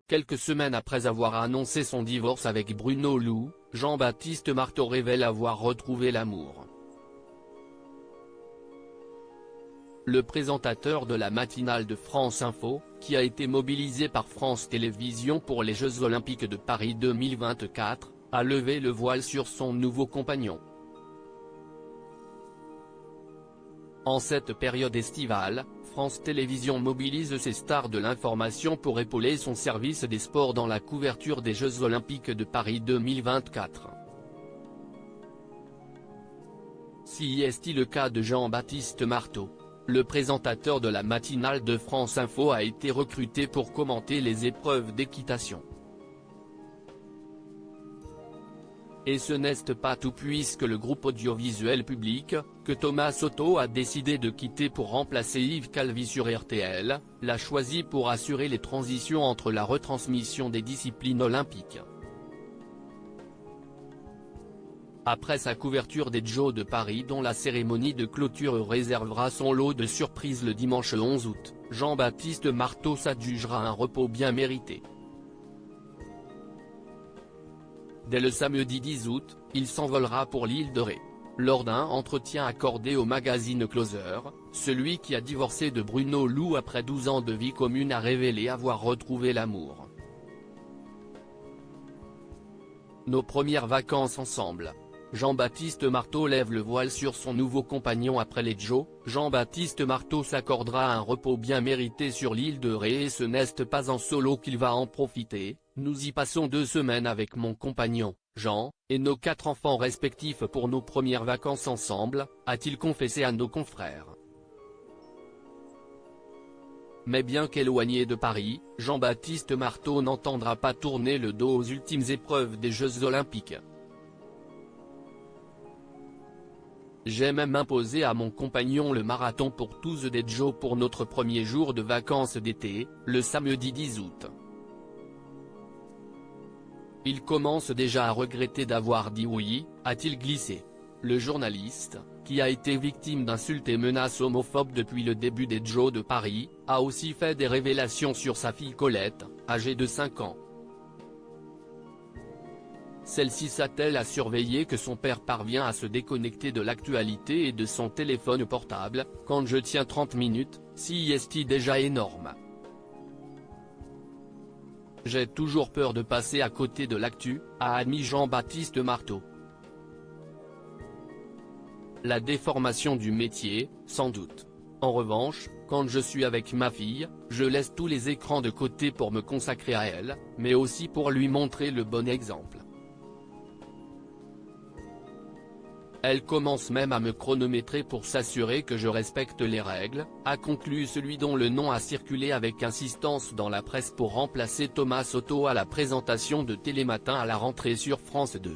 Quelques semaines après avoir annoncé son divorce avec Bruno Loup, Jean-Baptiste Marteau révèle avoir retrouvé l'amour. Le présentateur de la matinale de France Info, qui a été mobilisé par France Télévisions pour les Jeux Olympiques de Paris 2024, a levé le voile sur son nouveau compagnon. En cette période estivale, France Télévisions mobilise ses stars de l'information pour épauler son service des sports dans la couverture des Jeux Olympiques de Paris 2024. Si est-il le cas de Jean-Baptiste Marteau? Le présentateur de la matinale de France Info a été recruté pour commenter les épreuves d'équitation. Et ce n'est pas tout puisque le groupe audiovisuel public, que Thomas Soto a décidé de quitter pour remplacer Yves Calvi sur RTL, l'a choisi pour assurer les transitions entre la retransmission des disciplines olympiques. Après sa couverture des Jeux de Paris dont la cérémonie de clôture réservera son lot de surprises le dimanche 11 août, Jean-Baptiste Marteau s'adjugera un repos bien mérité. Dès le samedi 10 août, il s'envolera pour l'île de Ré. Lors d'un entretien accordé au magazine Closer, celui qui a divorcé de Bruno Loup après 12 ans de vie commune a révélé avoir retrouvé l'amour. Nos premières vacances ensemble. Jean-Baptiste Marteau lève le voile sur son nouveau compagnon après les Jeux. Jean-Baptiste Marteau s'accordera un repos bien mérité sur l'île de Ré et ce n'est pas en solo qu'il va en profiter. Nous y passons 2 semaines avec mon compagnon, Jean, et nos 4 enfants respectifs pour nos premières vacances ensemble, a-t-il confessé à nos confrères. Mais bien qu'éloigné de Paris, Jean-Baptiste Marteau n'entendra pas tourner le dos aux ultimes épreuves des Jeux Olympiques. J'ai même imposé à mon compagnon le marathon pour tous des Jeux pour notre premier jour de vacances d'été, le samedi 10 août. Il commence déjà à regretter d'avoir dit oui, a-t-il glissé. Le journaliste, qui a été victime d'insultes et menaces homophobes depuis le début des Jeux de Paris, a aussi fait des révélations sur sa fille Colette, âgée de 5 ans. Celle-ci s'attelle à surveiller que son père parvient à se déconnecter de l'actualité et de son téléphone portable, quand je tiens 30 minutes, si est déjà énorme. J'ai toujours peur de passer à côté de l'actu, a admis Jean-Baptiste Marteau. La déformation du métier, sans doute. En revanche, quand je suis avec ma fille, je laisse tous les écrans de côté pour me consacrer à elle, mais aussi pour lui montrer le bon exemple. Elle commence même à me chronométrer pour s'assurer que je respecte les règles, a conclu celui dont le nom a circulé avec insistance dans la presse pour remplacer Thomas Soto à la présentation de Télématin à la rentrée sur France 2.